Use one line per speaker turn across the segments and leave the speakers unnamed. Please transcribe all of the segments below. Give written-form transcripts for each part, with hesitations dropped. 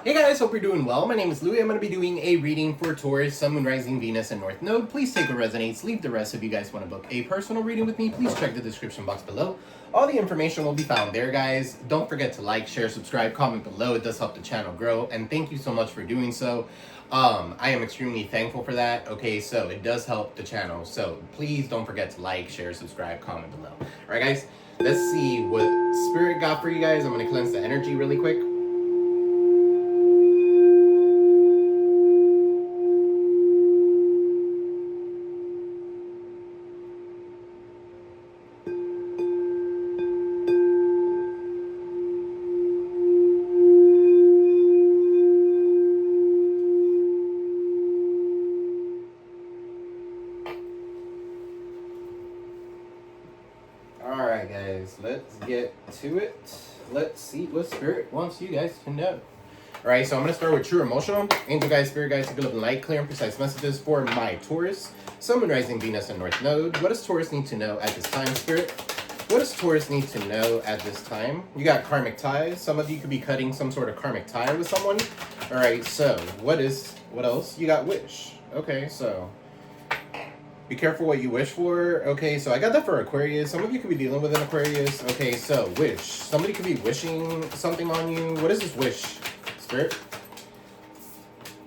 Hey guys, hope you're doing well. My name is Louie. I'm going to be doing a reading for Taurus, Sun, Moon, Rising, Venus, and North Node. Please take what resonates, leave the rest. If you guys want to book a personal reading with me, please check the description box below. All the information will be found there, guys. Don't forget to like, share, subscribe, comment below. It does help the channel grow, and thank you so much for doing so. I am extremely thankful for that. Okay, so it does help the channel. So please don't forget to like, share, subscribe, comment below. All right, guys, let's see what Spirit got for you guys. I'm going to cleanse the energy really quick. Alright guys, let's get to it. Let's see what Spirit wants you guys to know. Alright, so I'm going to start with true emotional. Angel guys, Spirit guys, take a look at light, clear and precise messages for my Taurus, Sun, Moon, Rising, Venus, and North Node. What does Taurus need to know at this time, Spirit? What does Taurus need to know at this time? You got karmic ties. Some of you could be cutting some sort of karmic tie with someone. Alright, so what else? You got wish. Okay, so be careful what you wish for. Okay, so I got that for Aquarius. Some of you could be dealing with an Aquarius. Okay, so wish. Somebody could be wishing something on you. What is this wish, Spirit?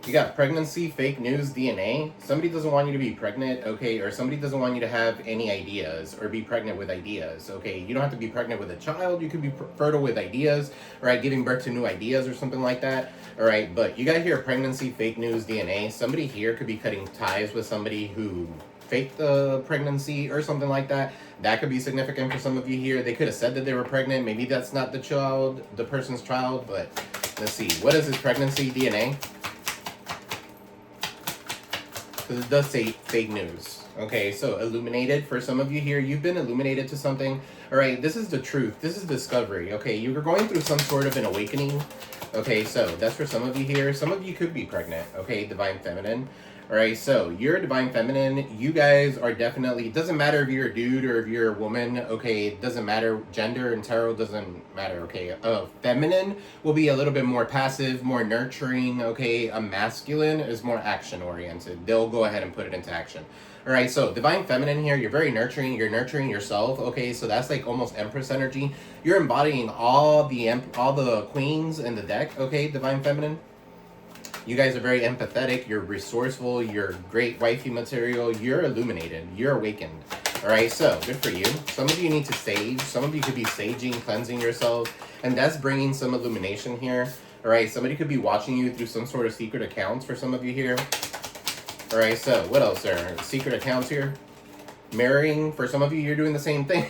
You got pregnancy, fake news, DNA. Somebody doesn't want you to be pregnant, okay? Or somebody doesn't want you to have any ideas or be pregnant with ideas, okay? You don't have to be pregnant with a child. You could be fertile with ideas, right? Giving birth to new ideas or something like that, all right? But you got here pregnancy, fake news, DNA. Somebody here could be cutting ties with somebody who faked the pregnancy or something like that. That could be significant for some of you here. They could have said that they were pregnant. Maybe that's not the child, the person's child, but let's see. What is this pregnancy, DNA? Because it does say fake news. Okay, so illuminated for some of you here. You've been illuminated to something. All right, this is the truth. This is discovery. Okay, you're going through some sort of an awakening. Okay, so that's for some of you here. Some of you could be pregnant. Okay, divine feminine. All right, so you're a divine feminine. You guys are definitely, it doesn't matter if you're a dude or if you're a woman, okay? It doesn't matter. Gender and tarot doesn't matter, okay? Feminine will be a little bit more passive, more nurturing, okay? A masculine is more action-oriented. They'll go ahead and put it into action. All right, so divine feminine here, you're very nurturing. You're nurturing yourself, okay? So that's like almost Empress energy. You're embodying all the queens in the deck, okay? Divine feminine. You guys are very empathetic, you're resourceful, you're great wifey material, you're illuminated, you're awakened. Alright, so good for you. Some of you need to sage, some of you could be saging, cleansing yourselves, and that's bringing some illumination here. Alright, somebody could be watching you through some sort of secret accounts for some of you here. Alright, so what else are secret accounts here? Mirroring, for some of you, you're doing the same thing.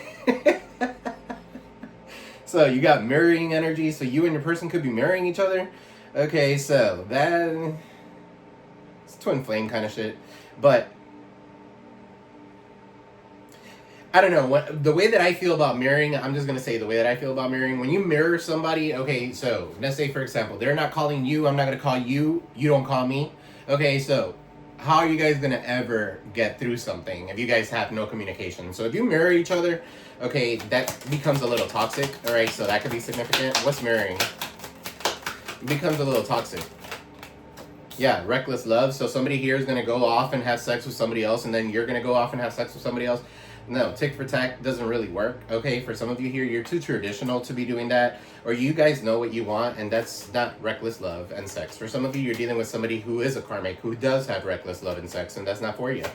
So you got mirroring energy, so you and your person could be mirroring each other. Okay, so that it's twin flame kind of shit, but I don't know the way that I feel about mirroring. I'm just gonna say the way that I feel about mirroring. When you mirror somebody, okay, so let's say for example, they're not calling you, I'm not gonna call you, you don't call me. Okay, so how are you guys gonna ever get through something if you guys have no communication? So if you mirror each other, okay, that becomes a little toxic. All right, so that could be significant. What's mirroring? Becomes a little toxic. Yeah, reckless love. So somebody here is going to go off and have sex with somebody else, and then you're going to go off and have sex with somebody else. No, tick for tack doesn't really work. Okay, for some of you here, you're too traditional to be doing that, or you guys know what you want, and that's not reckless love and sex. For some of you, you're dealing with somebody who is a karmic, who does have reckless love and sex, and that's not for you.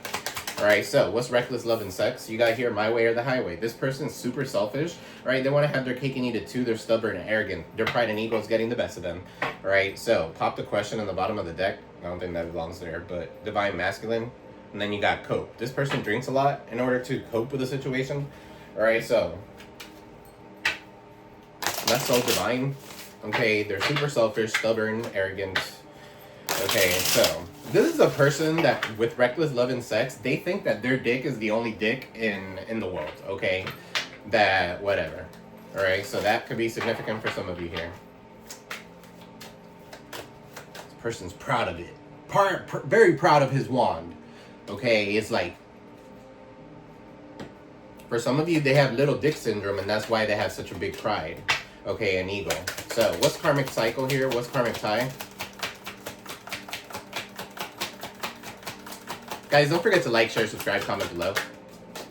Alright, so what's reckless love and sex? You got here my way or the highway. This person's super selfish, right? They want to have their cake and eat it too. They're stubborn and arrogant. Their pride and ego is getting the best of them. Alright, so pop the question on the bottom of the deck. I don't think that belongs there, but divine masculine. And then you got cope. This person drinks a lot in order to cope with the situation. Alright, so that's so divine. Okay, they're super selfish, stubborn, arrogant. Okay, so this is a person that with reckless love and sex, they think that their dick is the only dick in the world, okay? That, whatever. Alright, so that could be significant for some of you here. This person's proud of it. Very proud of his wand. Okay, it's like, for some of you, they have little dick syndrome, and that's why they have such a big pride. Okay, and ego. So, what's karmic cycle here? What's karmic tie? Guys, don't forget to like, share, subscribe, comment below.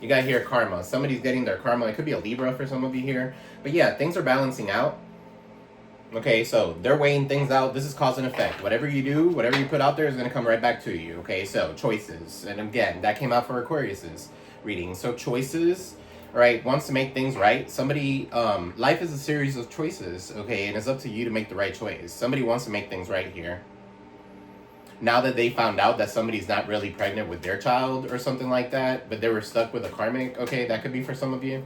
You got here karma. Somebody's getting their karma. It could be a Libra for some of you here. But yeah, things are balancing out. Okay, so they're weighing things out. This is cause and effect. Whatever you do, whatever you put out there is going to come right back to you. Okay, so choices. And again, that came out for Aquarius's reading. So choices, right, wants to make things right. Somebody, life is a series of choices, okay, and it's up to you to make the right choice. Somebody wants to make things right here. Now that they found out that somebody's not really pregnant with their child or something like that, but they were stuck with a karmic, okay, that could be for some of you.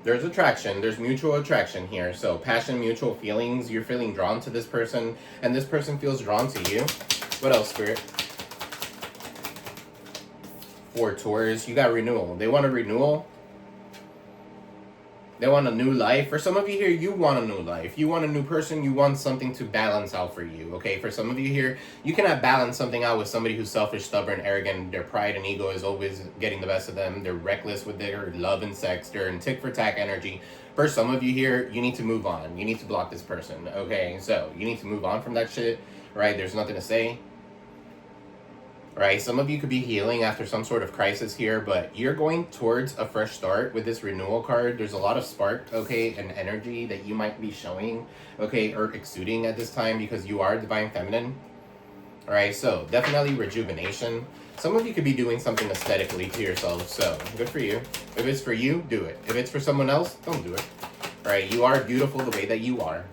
There's attraction. There's mutual attraction here. So passion, mutual feelings. You're feeling drawn to this person, and this person feels drawn to you. What else, Spirit? For Taurus, you got renewal. They want a renewal. They want a new life. For some of you here, you want a new life. You want a new person. You want something to balance out for you. Okay, for some of you here, you cannot balance something out with somebody who's selfish, stubborn, arrogant. Their pride and ego is always getting the best of them. They're reckless with their love and sex. They're in tick-for-tack energy. For some of you here, you need to move on. You need to block this person. Okay, so you need to move on from that shit. Right? There's nothing to say. Right, some of you could be healing after some sort of crisis here, but you're going towards a fresh start with this renewal card. There's a lot of spark, okay, and energy that you might be showing, okay, or exuding at this time because you are divine feminine. All right, so definitely rejuvenation. Some of you could be doing something aesthetically to yourself, so good for you. If it's for you, do it. If it's for someone else, don't do it. All right, you are beautiful the way that you are.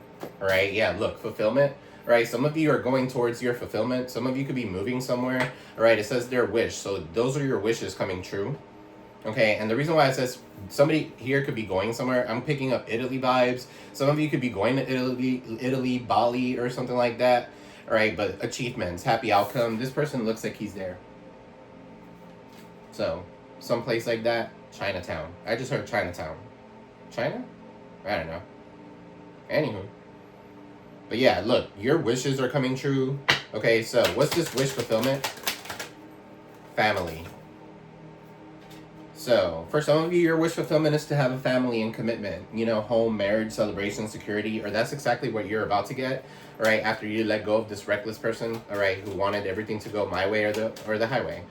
All right, yeah, look, fulfillment. Right, some of you are going towards your fulfillment. Some of you could be moving somewhere. All right, it says their wish. So those are your wishes coming true. Okay, and the reason why it says somebody here could be going somewhere, I'm picking up Italy vibes. Some of you could be going to Italy, Bali, or something like that. All right, but achievements, happy outcome. This person looks like he's there. So, someplace like that, Chinatown. I just heard Chinatown. China? I don't know. Anywho. But yeah, look, your wishes are coming true. Okay, so what's this wish fulfillment? Family. So, for some of you, your wish fulfillment is to have a family and commitment. You know, home, marriage, celebration, security, or that's exactly what you're about to get. All right, after you let go of this reckless person, all right, who wanted everything to go my way or the highway.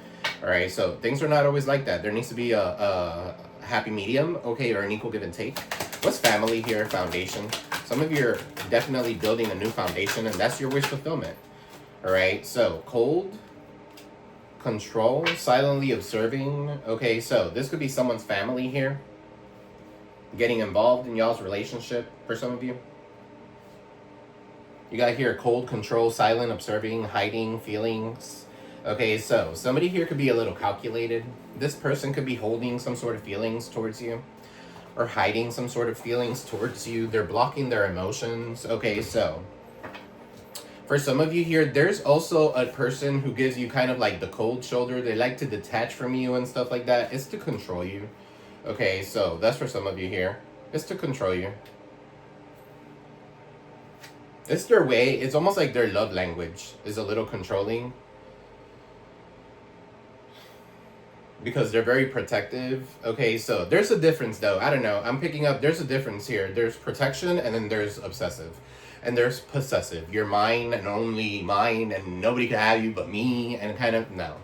All right, so things are not always like that. There needs to be a happy medium, okay, or an equal give and take. What's family here? Foundation. Some of you are definitely building a new foundation, and that's your wish fulfillment. All right, so cold, control, silently observing. Okay, so this could be someone's family here, getting involved in y'all's relationship for some of you. You got here cold, control, silent, observing, hiding feelings. Okay, so somebody here could be a little calculated. This person could be holding some sort of feelings towards you, or hiding some sort of feelings towards you. They're blocking their emotions. Okay, so for some of you here, there's also a person who gives you kind of like the cold shoulder. They like to detach from you and stuff like that. It's to control you. Okay, so that's for some of you here. It's to control you. It's their way. It's almost like their love language is a little controlling. Because they're very protective. Okay, so there's a difference though. I don't know. I'm picking up, there's a difference here. There's protection and then there's obsessive. And there's possessive. You're mine and only mine and nobody can have you but me and kind of, no.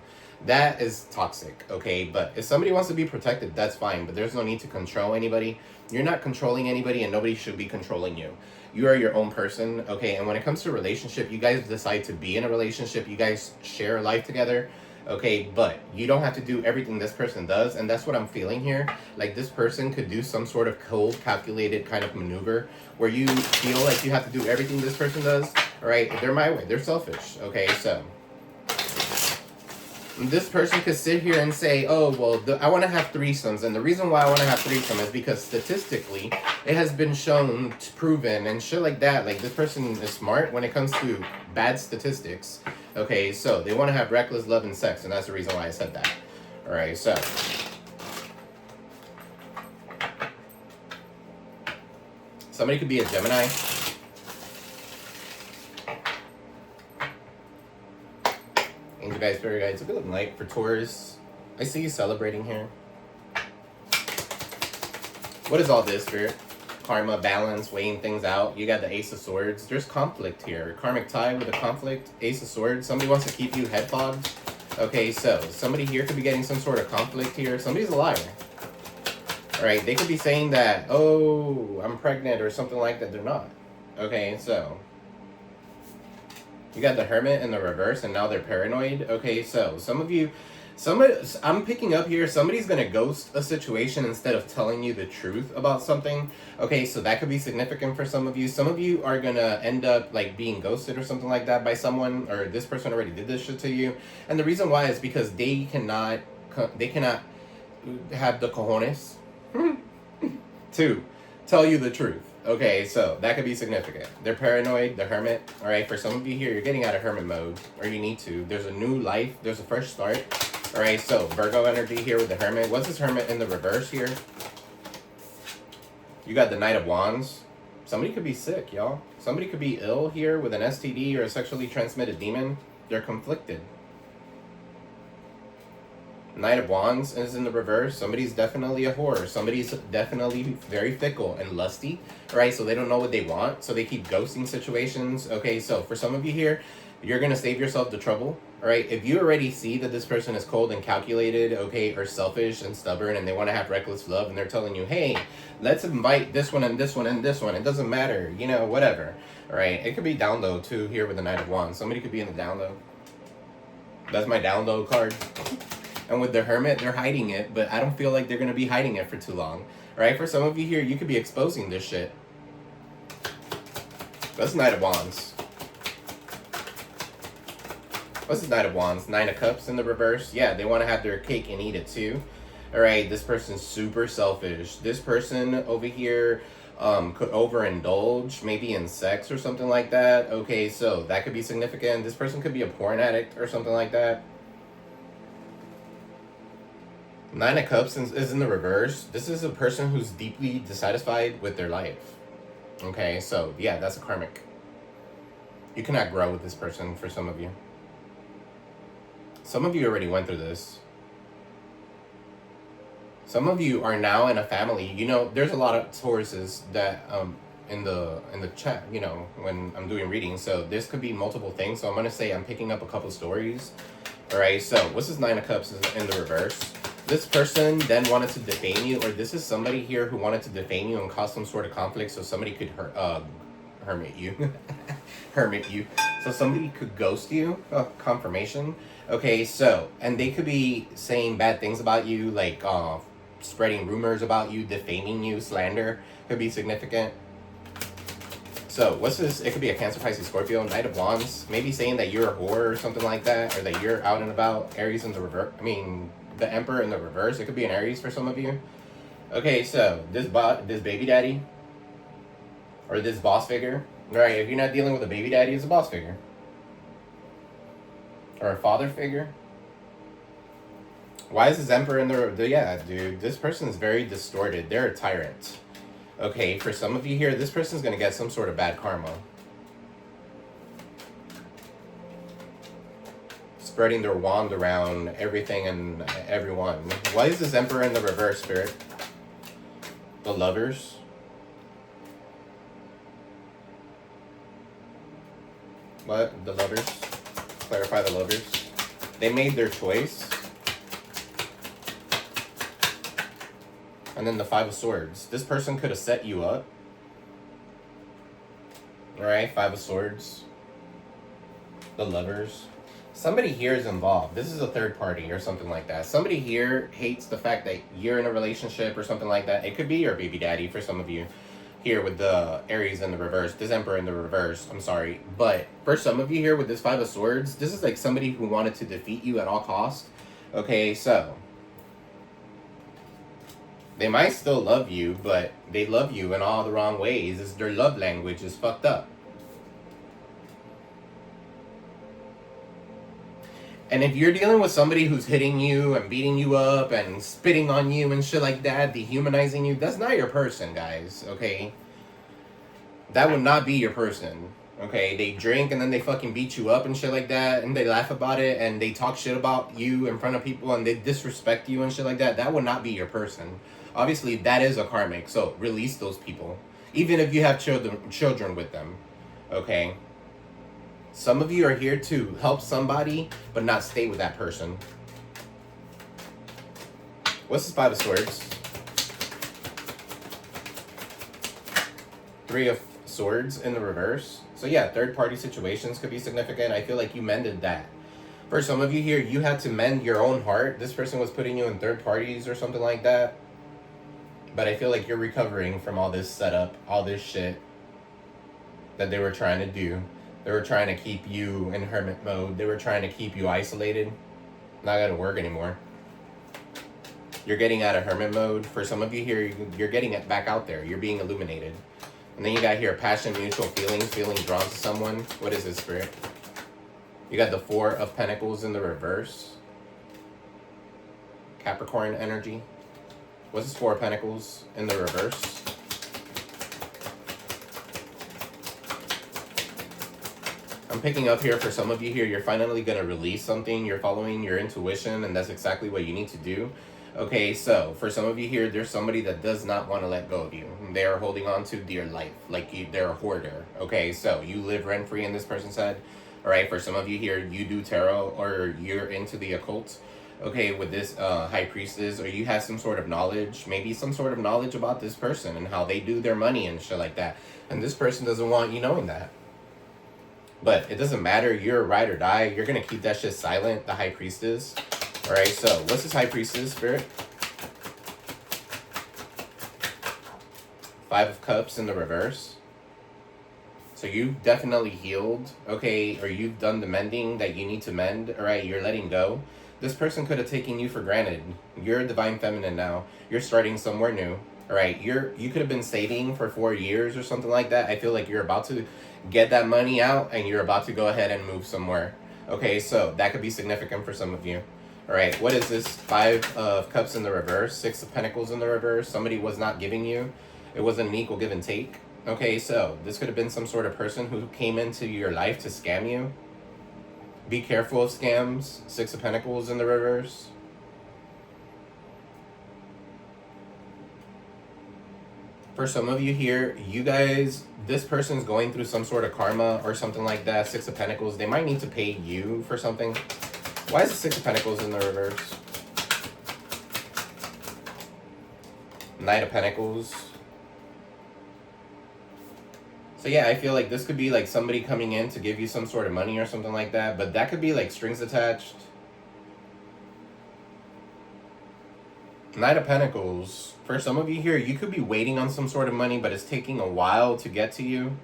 That is toxic, okay? But if somebody wants to be protected, that's fine. But there's no need to control anybody. You're not controlling anybody and nobody should be controlling you. You are your own person, okay? And when it comes to a relationship, you guys decide to be in a relationship. You guys share life together. Okay, but you don't have to do everything this person does, and that's what I'm feeling here. Like this person could do some sort of cold, calculated kind of maneuver where you feel like you have to do everything this person does. All right, they're my way. They're selfish. Okay, so this person could sit here and say, oh, well, I want to have threesomes. And the reason why I want to have threesomes is because statistically, it has been shown, proven, and shit like that. Like this person is smart when it comes to bad statistics. Okay, so they want to have reckless love and sex, and that's the reason why I said that. All right, so somebody could be a Gemini. Angel guys, fairy guys, a good night for Taurus. I see you celebrating here. What is all this, Spirit? karma, balance, weighing things out. You got the Ace of Swords. There's conflict here. Karmic tie with a conflict. Ace of Swords. Somebody wants to keep you head fogged. Okay, so somebody here could be getting some sort of conflict here. Somebody's a liar. All right, they could be saying that, oh, I'm pregnant or something like that. They're not. Okay, so you got the Hermit in the reverse, and now they're paranoid. Okay, so some of you, I'm picking up here, somebody's going to ghost a situation instead of telling you the truth about something. Okay, so that could be significant for some of you. Some of you are going to end up like being ghosted or something like that by someone, or this person already did this shit to you. And the reason why is because they cannot have the cojones to tell you the truth. Okay, so that could be significant. They're paranoid, the Hermit. All right, for some of you here, you're getting out of Hermit mode, or you need to. There's a new life. There's a fresh start. All right, so Virgo energy here with the Hermit. What's this Hermit in the reverse here? You got the Knight of Wands. Somebody could be sick, y'all. Somebody could be ill here with an STD or a sexually transmitted demon. They're conflicted. Knight of Wands is in the reverse. Somebody's definitely a whore. Somebody's definitely very fickle and lusty, right? So they don't know what they want, so they keep ghosting situations. Okay, so for some of you here, you're going to save yourself the trouble, all right? If you already see that this person is cold and calculated, okay, or selfish and stubborn, and they want to have reckless love, and they're telling you, hey, let's invite this one and this one and this one. It doesn't matter, you know, whatever, all right? It could be down low, too, here with the Knight of Wands. Somebody could be in the down low. That's my down low card. And with the Hermit, they're hiding it, but I don't feel like they're going to be hiding it for too long. Right? For some of you here, you could be exposing this shit. That's Knight of Wands. What's the Knight of Wands? Nine of Cups in the reverse. Yeah, they want to have their cake and eat it too. All right, this person's super selfish. This person over here could overindulge, maybe in sex or something like that. Okay, so that could be significant. This person could be a porn addict or something like that. Nine of Cups is in the reverse. This is a person who's deeply dissatisfied with their life. Okay, so yeah, that's a karmic. You cannot grow with this person for some of you. Some of you already went through this. Some of you are now in a family. You know, there's a lot of Tauruses that in the chat, you know, when I'm doing readings. So this could be multiple things. So I'm gonna say I'm picking up a couple stories. All right, so what's this Nine of Cups in the reverse? This person then wanted to defame you, or this is somebody here who wanted to defame you and cause some sort of conflict, so somebody could hermit you. Hermit you. So somebody could ghost you. Confirmation. Okay, so, and they could be saying bad things about you, like spreading rumors about you, defaming you, slander could be significant. So, what's this? It could be a Cancer, Pisces, Scorpio, Knight of Wands. Maybe saying that you're a whore or something like that, or that you're out and about. Aries in the reverse. I mean, the Emperor in the reverse. It could be an Aries for some of you. Okay, so this baby daddy, or this boss figure. Right, if you're not dealing with a baby daddy, it's a boss figure. Or a father figure. Why is this Emperor in the yeah, dude, this person is very distorted. They're a tyrant. Okay, for some of you here, this person's going to get some sort of bad karma. Spreading their wand around everything and everyone. Why is this Emperor in the reverse, Spirit? The Lovers. What? The Lovers? Clarify the Lovers. They made their choice. And then the Five of Swords. This person could have set you up. Alright, Five of Swords. The Lovers. Somebody here is involved. This is a third party or something like that. Somebody here hates the fact that you're in a relationship or something like that. It could be your baby daddy for some of you. Here with the Aries in the reverse. This Emperor in the reverse. I'm sorry. But for some of you here with this Five of Swords, this is like somebody who wanted to defeat you at all costs. Okay, so they might still love you, but they love you in all the wrong ways. Their love language is fucked up. And if you're dealing with somebody who's hitting you and beating you up and spitting on you and shit like that, dehumanizing you, that's not your person, guys, okay? That would not be your person, okay? They drink and then they fucking beat you up and shit like that, and they laugh about it, and they talk shit about you in front of people, and they disrespect you and shit like that. That would not be your person. Obviously, that is a karmic, so release those people. even if you have children with them, okay? Some of you are here to help somebody, but not stay with that person. What's this Five of Swords? Three of Swords in the reverse. So yeah, third-party situations could be significant. I feel like you mended that. For some of you here, you had to mend your own heart. This person was putting you in third parties or something like that. But I feel like you're recovering from all this setup, all this shit that they were trying to do. They were trying to keep you in hermit mode. They were trying to keep you isolated. Not gonna work anymore. You're getting out of hermit mode. For some of you here, you're getting it back out there. You're being illuminated. And then you got here passion, mutual feelings, feeling drawn to someone. What is this, Spirit? You got the Four of Pentacles in the reverse. Capricorn energy. What's this Four of Pentacles in the reverse? I'm picking up here for some of you here, you're finally going to release something. You're following your intuition, and that's exactly what you need to do. Okay, so for some of you here, there's somebody that does not want to let go of you. They are holding on to their life like they're a hoarder. Okay, so you live rent-free in this person's head. All right, for some of you here, you do tarot or you're into the occult. Okay, with this High Priestess, or you have some sort of knowledge, maybe some sort of knowledge about this person and how they do their money and shit like that. And this person doesn't want you knowing that. But it doesn't matter. You're a ride or die. You're going to keep that shit silent, the High Priestess. All right, so what's this High Priestess, Spirit? Five of Cups in the reverse. So you've definitely healed, okay, or you've done the mending that you need to mend, all right, you're letting go. This person could have taken you for granted. You're a divine feminine now. You're starting somewhere new, all right? You could have been saving for 4 years or something like that. I feel like you're about to get that money out and you're about to go ahead and move somewhere. Okay, so that could be significant for some of you. All right, what is this? Five of Cups in the reverse, Six of Pentacles in the reverse. Somebody was not giving you. It wasn't an equal give and take. Okay, so this could have been some sort of person who came into your life to scam you. Be careful of scams. Six of Pentacles in the reverse. For some of you here, you guys, this person's going through some sort of karma or something like that. Six of Pentacles. They might need to pay you for something. Why is the Six of Pentacles in the reverse? Knight of Pentacles. So yeah, I feel like this could be like somebody coming in to give you some sort of money or something like that. But that could be like strings attached. Knight of Pentacles. For some of you here, you could be waiting on some sort of money, but it's taking a while to get to you.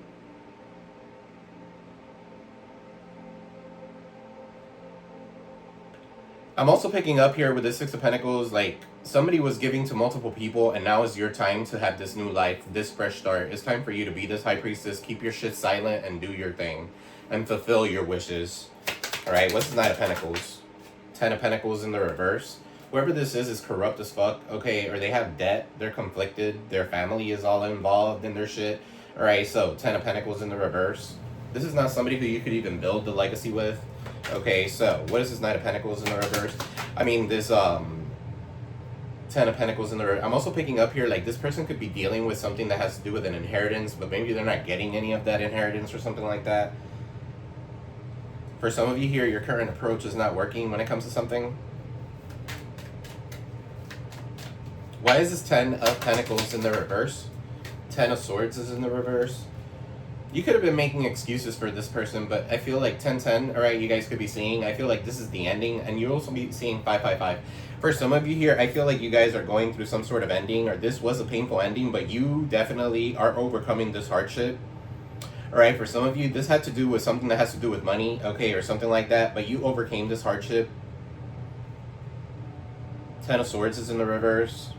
I'm also picking up here with the Six of Pentacles, like somebody was giving to multiple people and now is your time to have this new life, this fresh start. It's time for you to be this High Priestess. Keep your shit silent and do your thing and fulfill your wishes. All right, what's the Knight of Pentacles? Ten of Pentacles in the reverse. Whoever this is corrupt as fuck, okay, or they have debt, they're conflicted, their family is all involved in their shit. All right, so Ten of Pentacles in the reverse. This is not somebody who you could even build the legacy with. Okay, so what is this Knight of Pentacles in the reverse? I mean, this Ten of Pentacles in the reverse. I'm also picking up here, like, this person could be dealing with something that has to do with an inheritance, but maybe they're not getting any of that inheritance or something like that. For some of you here, your current approach is not working when it comes to something. Why is this Ten of Pentacles in the reverse? Ten of Swords is in the reverse. You could have been making excuses for this person, but I feel like 10-10, all right, you guys could be seeing. I feel like this is the ending, and you'll also be seeing 5-5-5. For some of you here, I feel like you guys are going through some sort of ending, or this was a painful ending, but you definitely are overcoming this hardship. All right, for some of you, this had to do with something that has to do with money, okay, or something like that, but you overcame this hardship. Ten of Swords is in the reverse.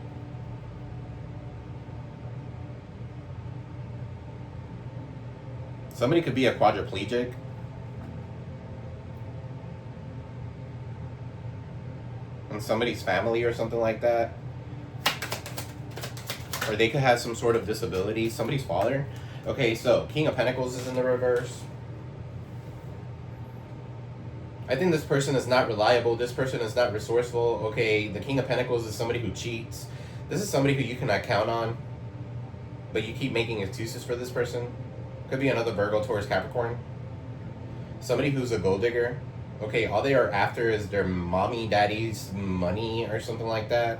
Somebody could be a quadriplegic. And somebody's family or something like that. Or they could have some sort of disability. Somebody's father. Okay, so King of Pentacles is in the reverse. I think this person is not reliable. This person is not resourceful. Okay, the King of Pentacles is somebody who cheats. This is somebody who you cannot count on. but you keep making excuses for this person. Could be another Virgo, Taurus, Capricorn. Somebody who's a gold digger. Okay, all they are after is their mommy, daddy's money or something like that.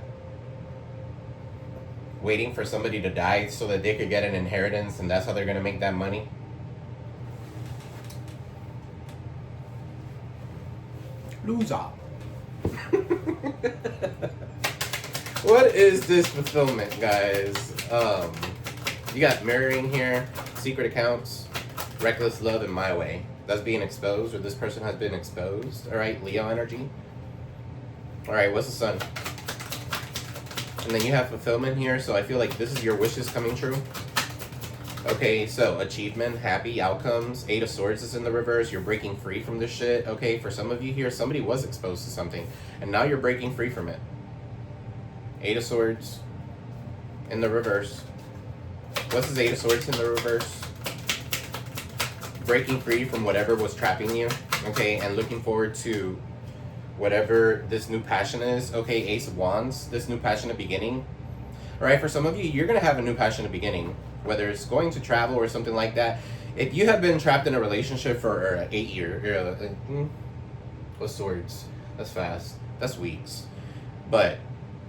Waiting for somebody to die so that they could get an inheritance, and that's how they're going to make that money. Loser. What is this fulfillment, guys? You got mirroring here, secret accounts, reckless love in my way. That's being exposed, or this person has been exposed. All right, Leo energy. All right, what's the sun? And then you have fulfillment here, so I feel like this is your wishes coming true. Okay, so achievement, happy outcomes. 8 of Swords is in the reverse. You're breaking free from this shit. Okay, for some of you here, somebody was exposed to something, and now you're breaking free from it. 8 of Swords in the reverse. What's this 8 of Swords in the reverse? Breaking free from whatever was trapping you, okay, and looking forward to whatever this new passion is. Okay, Ace of Wands, this new passionate beginning. All right, for some of you, you're going to have a new passionate beginning, whether it's going to travel or something like that. If you have been trapped in a relationship for 8 years, what's Swords? That's fast. That's weeks. But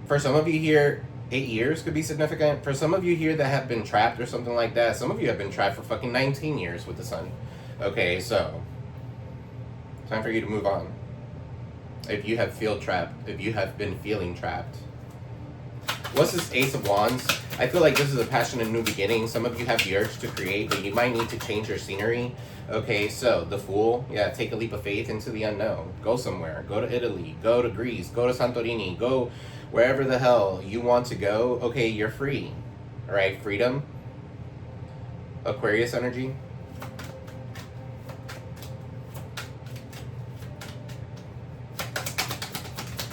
for some of you here, 8 years could be significant. For some of you here that have been trapped or something like that, some of you have been trapped for fucking 19 years with the sun. Okay, so time for you to move on. If you have feel trapped, if you have been feeling trapped. What's this Ace of Wands? I feel like this is a passionate new beginning. Some of you have the urge to create, but you might need to change your scenery. Okay, so the Fool, yeah, take a leap of faith into the unknown. Go somewhere. Go to Italy. Go to Greece. Go to Santorini. Go wherever the hell you want to go. Okay, you're free. All right, freedom. Aquarius energy.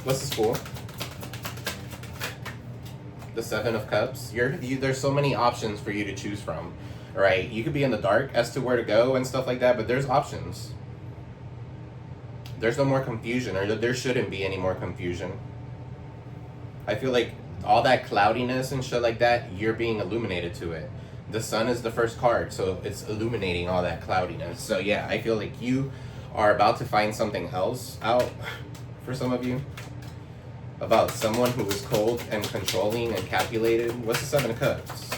What's this Fool? The 7 of Cups. There's so many options for you to choose from. All right, you could be in the dark as to where to go and stuff like that, but there's options. There's no more confusion, or there shouldn't be any more confusion. I feel like all that cloudiness and shit like that, you're being illuminated to it. The sun is the first card, so it's illuminating all that cloudiness. So yeah, I feel like you are about to find something else out for some of you. About someone who is cold and controlling and calculated. What's the 7 of Cups?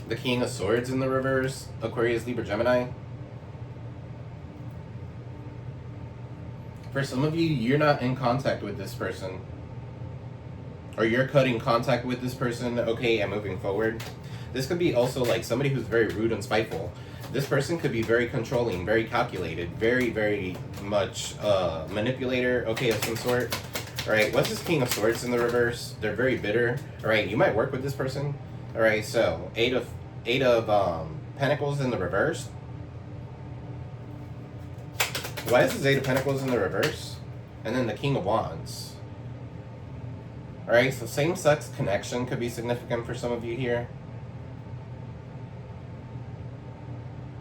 The King of Swords in the reverse. Aquarius, Libra, Gemini. For some of you, you're not in contact with this person. Or you're cutting contact with this person, okay, and moving forward. This could be also like somebody who's very rude and spiteful. This person could be very controlling, very calculated, very, very much manipulator, okay, of some sort. All right, what's this King of Swords in the reverse? They're very bitter. All right, you might work with this person. All right, so 8 of Pentacles in the reverse. Why is this 8 of Pentacles in the reverse? And then the King of Wands. All right, so same-sex connection could be significant for some of you here.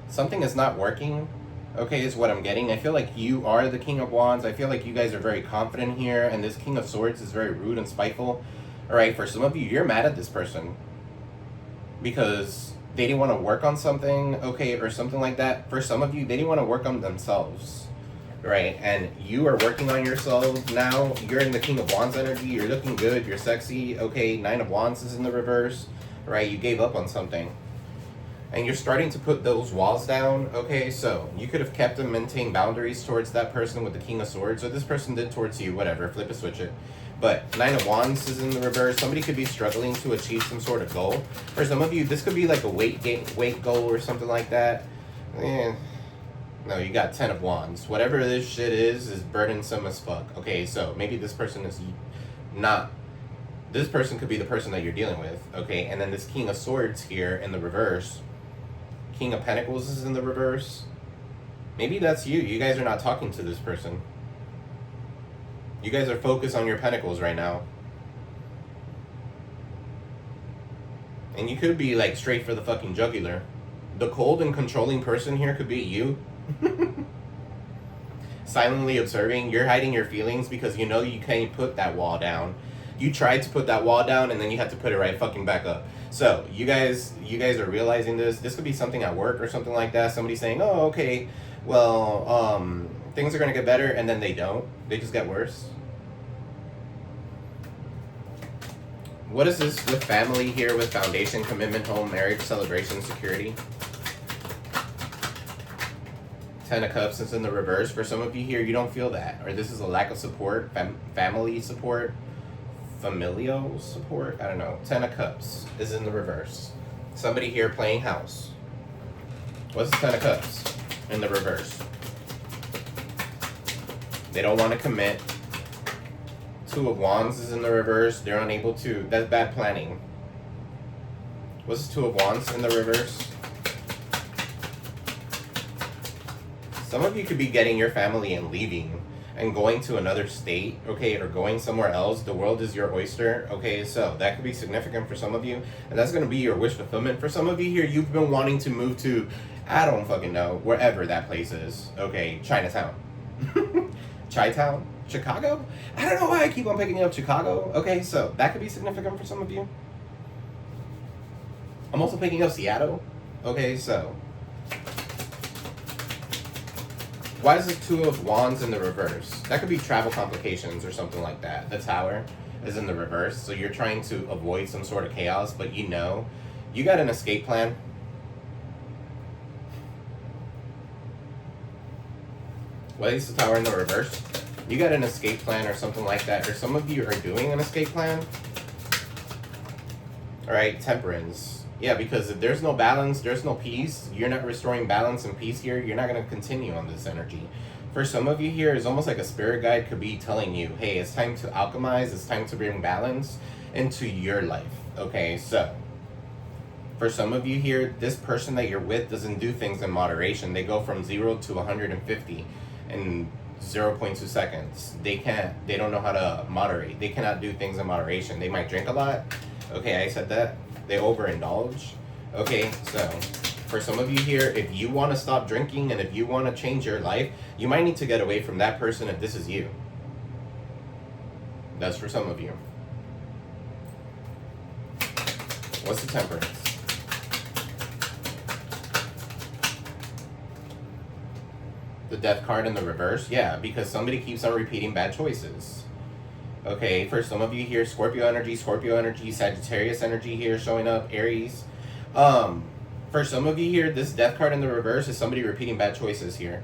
Something is not working, okay, is what I'm getting. I feel like you are the King of Wands. I feel like you guys are very confident here, and this King of Swords is very rude and spiteful. All right, for some of you, you're mad at this person because they didn't want to work on something, okay, or something like that. For some of you, they didn't want to work on themselves, right? And you are working on yourself now. You're in the King of Wands energy. You're looking good. You're sexy. Okay, 9 of Wands is in the reverse, right? You gave up on something. And you're starting to put those walls down, okay? So you could have kept and maintained boundaries towards that person with the King of Swords, or this person did towards you, whatever, flip a switch it. But 9 of Wands is in the reverse. Somebody could be struggling to achieve some sort of goal. For some of you, this could be like a weight goal or something like that. No, you got 10 of Wands. Whatever this shit is burdensome as fuck. Okay, so maybe this person is not... This person could be the person that you're dealing with, okay? And then this King of Swords here in the reverse... King of Pentacles is in the reverse. Maybe that's you. You guys are not talking to this person. You guys are focused on your pentacles right now. And you could be like straight for the fucking jugular. The cold and controlling person here could be you. Silently observing. You're hiding your feelings because you know you can't put that wall down. You tried to put that wall down and then you had to put it right fucking back up. So you guys are realizing this. This could be something at work or something like that. Somebody saying, oh, okay, well, things are going to get better, and then they don't. They just get worse. What is this with family here, with foundation, commitment, home, marriage, celebration, security? 10 of Cups is in the reverse. For some of you here, you don't feel that. Or this is a lack of support, family support, familial support. I don't know. 10 of Cups is in the reverse. Somebody here playing house. What's the 10 of Cups in the reverse? They don't want to commit. 2 of Wands is in the reverse. They're unable to. That's bad planning. What's the 2 of Wands in the reverse? Some of you could be getting your family and leaving and going to another state, okay, or going somewhere else. The world is your oyster, okay? So that could be significant for some of you, and that's going to be your wish fulfillment. For some of you here, you've been wanting to move to, I don't fucking know, wherever that place is, okay? Chinatown. Chi-town? Chicago? I don't know why I keep on picking up Chicago. Okay, so that could be significant for some of you. I'm also picking up Seattle. Okay, so why is the 2 of Wands in the reverse? That could be travel complications or something like that. The Tower is in the reverse, so you're trying to avoid some sort of chaos, but you know you got an escape plan. Why is the Tower in the reverse? You got an escape plan or something like that, or some of you are doing an escape plan. All right, Temperance. Yeah, because if there's no balance, there's no peace. You're not restoring balance and peace here. You're not going to continue on this energy. For some of you here, it's almost like a spirit guide could be telling you, hey, it's time to alchemize. It's time to bring balance into your life. Okay, so for some of you here, this person that you're with doesn't do things in moderation. They go from 0 to 150 in 0.2 seconds. They don't know how to moderate. They cannot do things in moderation. They might drink a lot. Okay, I said that. They overindulge. Okay, so for some of you here, if you want to stop drinking and if you want to change your life, you might need to get away from that person if this is you. That's for some of you. What's the Temperance? The Death card in the reverse? Yeah, because somebody keeps on repeating bad choices. Okay, for some of you here, Scorpio energy, Sagittarius energy here showing up, Aries. For some of you here, this Death card in the reverse is somebody repeating bad choices here.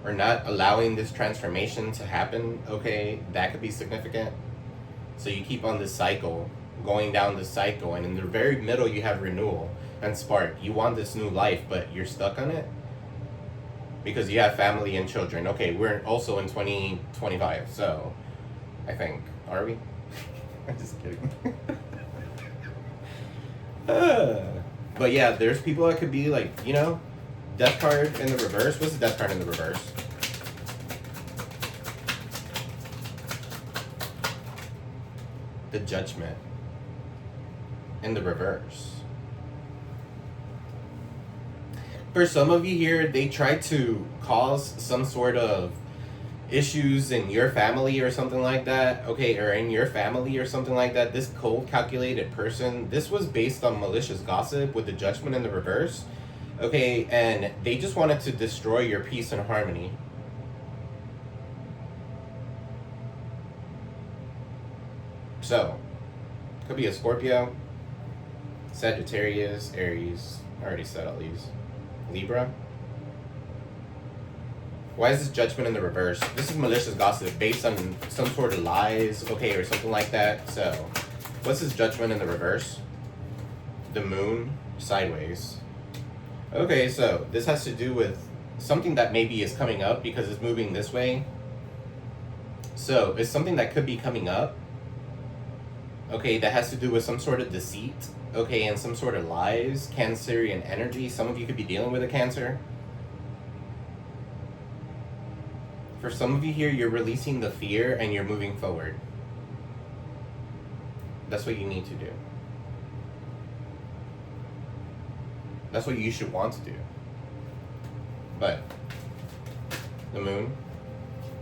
Or not allowing this transformation to happen, okay? That could be significant. So you keep on this cycle, going down this cycle, and in the very middle you have renewal and spark. You want this new life, but you're stuck on it because you have family and children. Okay, we're also in 2025, so I think, are we? I'm just kidding. But yeah, there's people that could be like, you know, Death card in the reverse. What's the Death card in the reverse? The Judgment in the reverse. For some of you here, they try to cause some sort of issues in your family or something like that, okay, or in your family or something like that. This cold, calculated person, this was based on malicious gossip with the Judgment in the reverse, okay, and they just wanted to destroy your peace and harmony. So, could be a Scorpio, Sagittarius, Aries, I already said all these, Libra. Why is this Judgment in the reverse? This is malicious gossip based on some sort of lies, okay, or something like that. So, what's this Judgment in the reverse? The Moon, sideways. Okay, so this has to do with something that maybe is coming up because it's moving this way. So, it's something that could be coming up, okay, that has to do with some sort of deceit, okay, and some sort of lies, Cancerian energy. Some of you could be dealing with a Cancer. For some of you here, you're releasing the fear and you're moving forward. That's what you need to do. That's what you should want to do. But the Moon,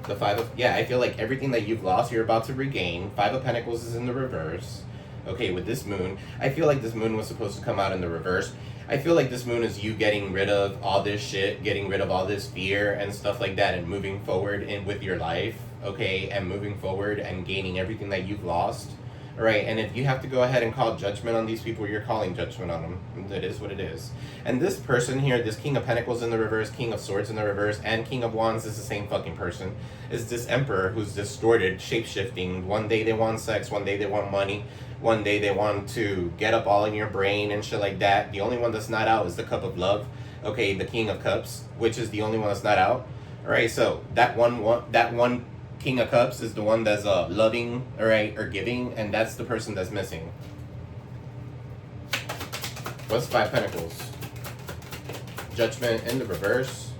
The Five of, yeah, I feel like everything that you've lost, you're about to regain. Five of Pentacles is in the reverse. Okay, with this moon, I feel like this moon was supposed to come out in the reverse. I feel like this moon is you getting rid of all this shit, getting rid of all this fear and stuff like that, and moving forward with your life, okay, and moving forward and gaining everything that you've lost. All right, and if you have to go ahead and call judgment on these people, you're calling judgment on them. It is what it is. And this person here, this King of Pentacles in the reverse, King of Swords in the reverse, and King of Wands is the same fucking person. Is this Emperor who's distorted, shape-shifting. One day they want sex, one day they want money, one day they want to get up all in your brain and shit like that. The only one that's not out is the Cup of Love. Okay, the King of Cups, which is the only one that's not out. All right, so that one King of Cups is the one that's loving, all right, or giving, and that's the person that's missing. What's Five Pentacles? Judgment in the reverse.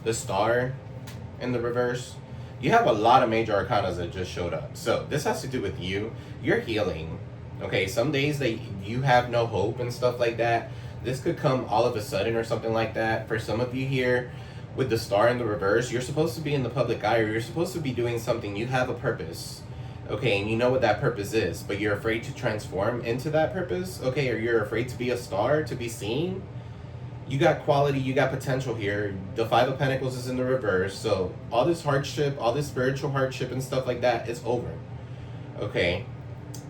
The Star in the reverse. You have a lot of major arcanas that just showed up. So this has to do with you. You're healing. Okay, some days that you have no hope and stuff like that. This could come all of a sudden or something like that. For some of you here, with the Star in the reverse, you're supposed to be in the public eye, or you're supposed to be doing something. You have a purpose, okay, and you know what that purpose is, but you're afraid to transform into that purpose, okay, or you're afraid to be a star, to be seen. You got quality, you got potential here. The Five of Pentacles is in the reverse, so all this hardship, all this spiritual hardship and stuff like that is over, okay.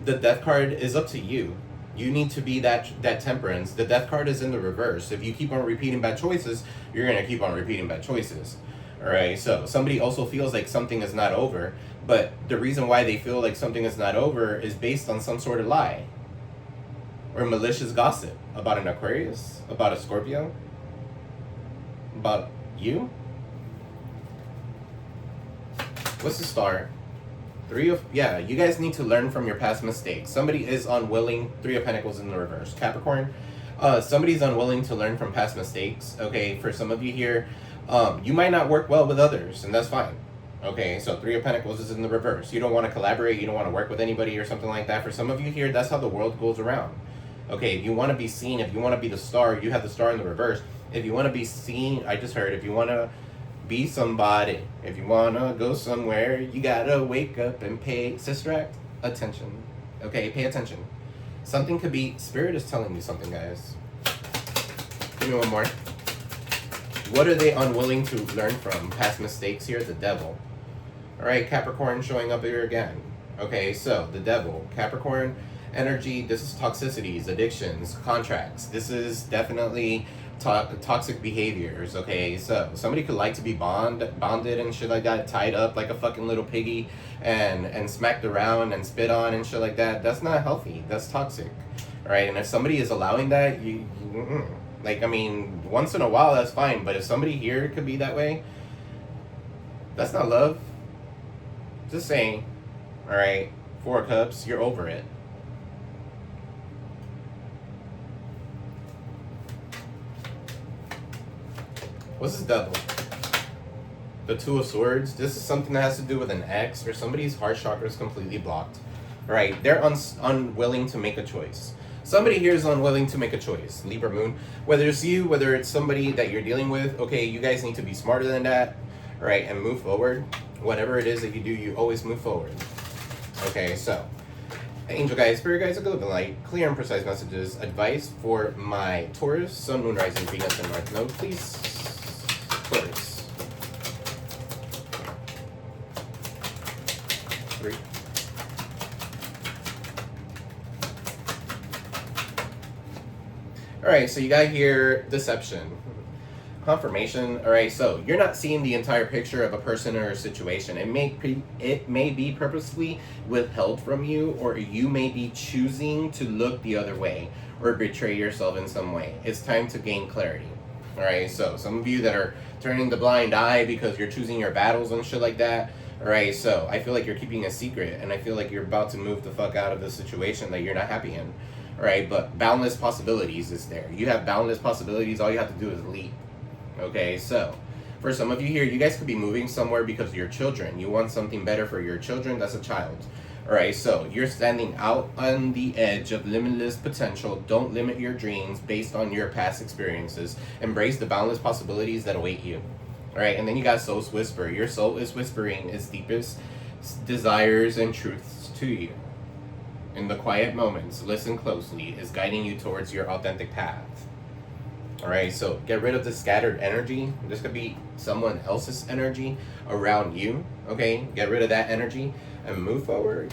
The Death card is up to you. You need to be that temperance. The Death card is in the reverse. If you keep on repeating bad choices, you're going to keep on repeating bad choices. All right, so somebody also feels like something is not over, but the reason why they feel like something is not over is based on some sort of lie or malicious gossip about an Aquarius, about a Scorpio, about you. What's the Star? Yeah, you guys need to learn from your past mistakes. Somebody is unwilling. Three of Pentacles in the reverse. Capricorn, somebody's unwilling to learn from past mistakes. Okay, for some of you here, you might not work well with others, and that's fine. Okay, so Three of Pentacles is in the reverse. You don't want to collaborate, you don't want to work with anybody or something like that. For some of you here, that's how the world goes around. Okay, if you want to be seen, if you want to be the star, you have the Star in the reverse. If you want to be seen, I just heard, if you want to be somebody, if you want to go somewhere, you gotta wake up and pay, Sister Act, attention. Okay, pay attention. Something could be, Spirit is telling you something, guys. Give me one more. What are they unwilling to learn from? Past mistakes here, the Devil. All right, Capricorn showing up here again. Okay, so the Devil, Capricorn energy, this is toxicities, addictions, contracts. This is definitely toxic behaviors. Okay, so somebody could like to be bonded and shit like that, tied up like a fucking little piggy and smacked around and spit on and shit like that. That's not healthy. That's toxic. All right, and if somebody is allowing that, like, I mean, once in a while that's fine, but if somebody here could be that way, that's not love. Just saying. All right, Four of Cups, you're over it. What's this Devil? The Two of Swords. This is something that has to do with an ex, or somebody's heart chakra is completely blocked. Right? They're unwilling to make a choice. Somebody here is unwilling to make a choice. Libra Moon. Whether it's you, whether it's somebody that you're dealing with, okay, you guys need to be smarter than that, right? And move forward. Whatever it is that you do, you always move forward. Okay, so Angel guides, Spirit guides, a good looking light, clear and precise messages, advice for my Taurus, Sun, Moon, Rising, Venus, and North Node, please. Taurus. 3. Alright, so you got here deception. Confirmation. Alright, so you're not seeing the entire picture of a person or a situation. It may be purposely withheld from you, or you may be choosing to look the other way or betray yourself in some way. It's time to gain clarity. Alright, so some of you that are turning the blind eye because you're choosing your battles and shit like that. Alright, so I feel like you're keeping a secret, and I feel like you're about to move the fuck out of the situation that you're not happy in. Alright, but boundless possibilities is there. You have boundless possibilities. All you have to do is leap. Okay, so for some of you here, you guys could be moving somewhere because of your children. You want something better for your children. That's a child. Alright, so you're standing out on the edge of limitless potential. Don't limit your dreams based on your past experiences. Embrace the boundless possibilities that await you. All right, and then you got soul's whisper. Your soul is whispering its deepest desires and truths to you. In the quiet moments, listen closely, is guiding you towards your authentic path. All right, so get rid of the scattered energy. This could be someone else's energy around you. Okay, get rid of that energy and move forward.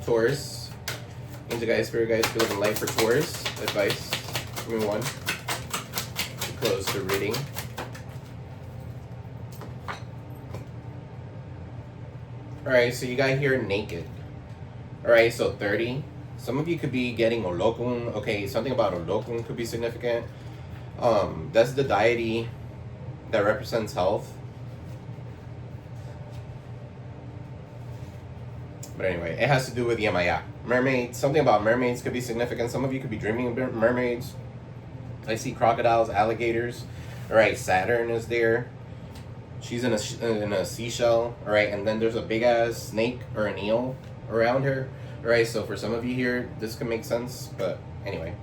Taurus. Angel guys, spirit guys, feel living life for Taurus. Advice. Give me one. To close the reading. Alright, so you got here naked. Alright, so 30. Some of you could be getting olokun. Okay, something about olokun could be significant. That's the deity that represents health. But anyway, it has to do with Yamaya. Mermaids, something about mermaids could be significant. Some of you could be dreaming of mermaids. I see crocodiles, alligators. Alright, Saturn is there. She's in a seashell. Alright, and then there's a big ass snake or an eel around her. Alright, so for some of you here, this could make sense. But anyway.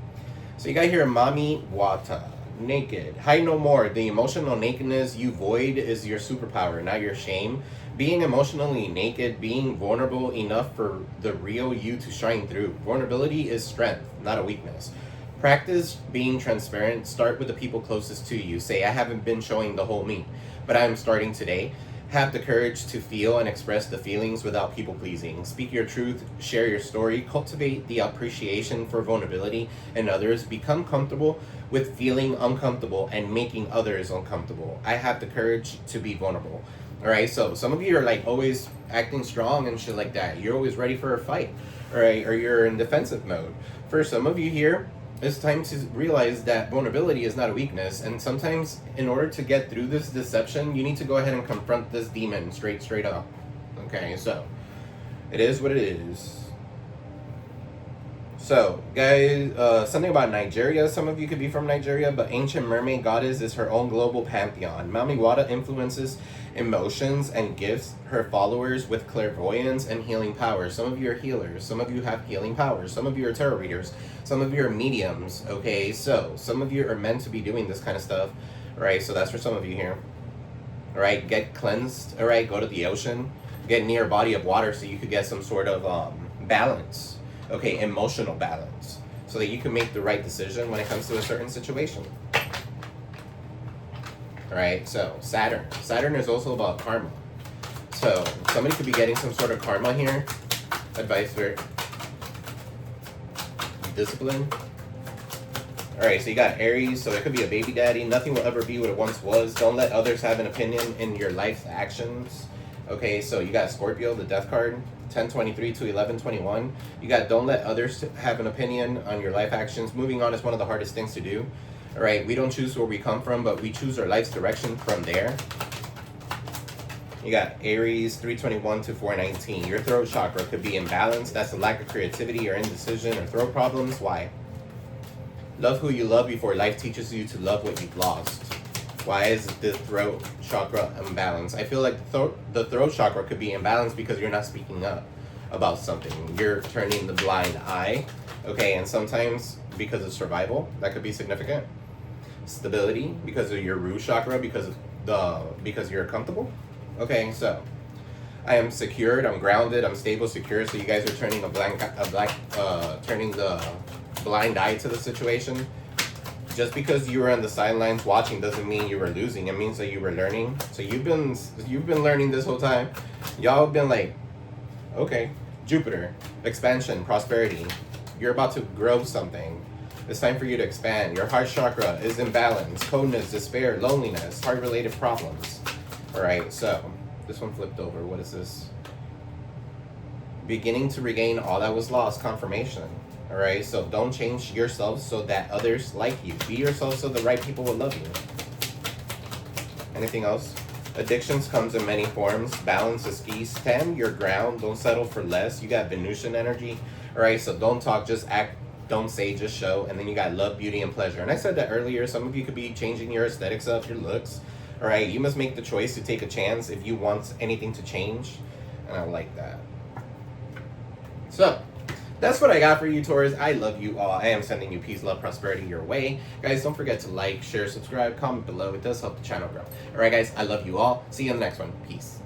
So you got here Mami Wata. Naked. Hide no more. The emotional nakedness you void is your superpower, not your shame. Being emotionally naked, being vulnerable enough for the real you to shine through. Vulnerability is strength, not a weakness. Practice being transparent. Start with the people closest to you. Say, I haven't been showing the whole me, but I am starting today. Have the courage to feel and express the feelings without people pleasing. Speak your truth, share your story, cultivate the appreciation for vulnerability in others. Become comfortable with feeling uncomfortable and making others uncomfortable. I have the courage to be vulnerable. Alright, so some of you are like always acting strong and shit like that. You're always ready for a fight, alright, or you're in defensive mode. For some of you here, it's time to realize that vulnerability is not a weakness, and sometimes in order to get through this deception, you need to go ahead and confront this demon straight up. Okay, so it is what it is. So, guys, something about Nigeria. Some of you could be from Nigeria, but ancient mermaid goddess is her own global pantheon. Mami Wata influences emotions and gifts her followers with clairvoyance and healing powers. Some of you are healers. Some of you have healing powers. Some of you are tarot readers. Some of you are mediums. Okay, so some of you are meant to be doing this kind of stuff. Right, so that's for some of you here. All right, get cleansed. All right, go to the ocean. Get near a body of water so you could get some sort of balance. Okay, emotional balance, so that you can make the right decision when it comes to a certain situation. Alright, so Saturn. Saturn is also about karma. So somebody could be getting some sort of karma here. Advice for discipline. Alright, so you got Aries, so it could be a baby daddy. Nothing will ever be what it once was. Don't let others have an opinion in your life's actions. Okay, so you got Scorpio, the death card. 1023 to 1121. You got don't let others have an opinion on your life actions. Moving on is one of the hardest things to do. All right, we don't choose where we come from, but we choose our life's direction from there. You got Aries 321 to 419. Your throat chakra could be imbalanced. That's a lack of creativity or indecision or throat problems. Why? Love who you love before life teaches you to love what you've lost. Why is the throat chakra imbalanced? I feel like the throat chakra could be imbalanced because you're not speaking up about something. You're turning the blind eye. Okay, and sometimes because of survival, that could be significant. Stability because of your root chakra, because you're comfortable. Okay, so I am secured, I'm grounded, I'm stable, secure. So you guys are turning turning the blind eye to the situation. Just because you were on the sidelines watching doesn't mean you were losing. It means that you were learning. So you've been learning this whole time. Y'all have been like, okay, Jupiter, expansion, prosperity. You're about to grow something. It's time for you to expand. Your heart chakra is imbalanced. Coldness, despair, loneliness, heart-related problems. All right, so this one flipped over. What is this? Beginning to regain all that was lost, confirmation. All right, so don't change yourself so that others like you. Be yourself so the right people will love you. Anything else? Addictions comes in many forms. Balance is key. Stand your ground. Don't settle for less. You got Venusian energy. All right, so don't talk, just act. Don't say, just show. And then you got love, beauty, and pleasure. And I said that earlier. Some of you could be changing your aesthetics up, your looks. All right, you must make the choice to take a chance if you want anything to change. And I like that. So that's what I got for you, Taurus. I love you all. I am sending you peace, love, prosperity your way. Guys, don't forget to like, share, subscribe, comment below. It does help the channel grow. All right, guys, I love you all. See you in the next one. Peace.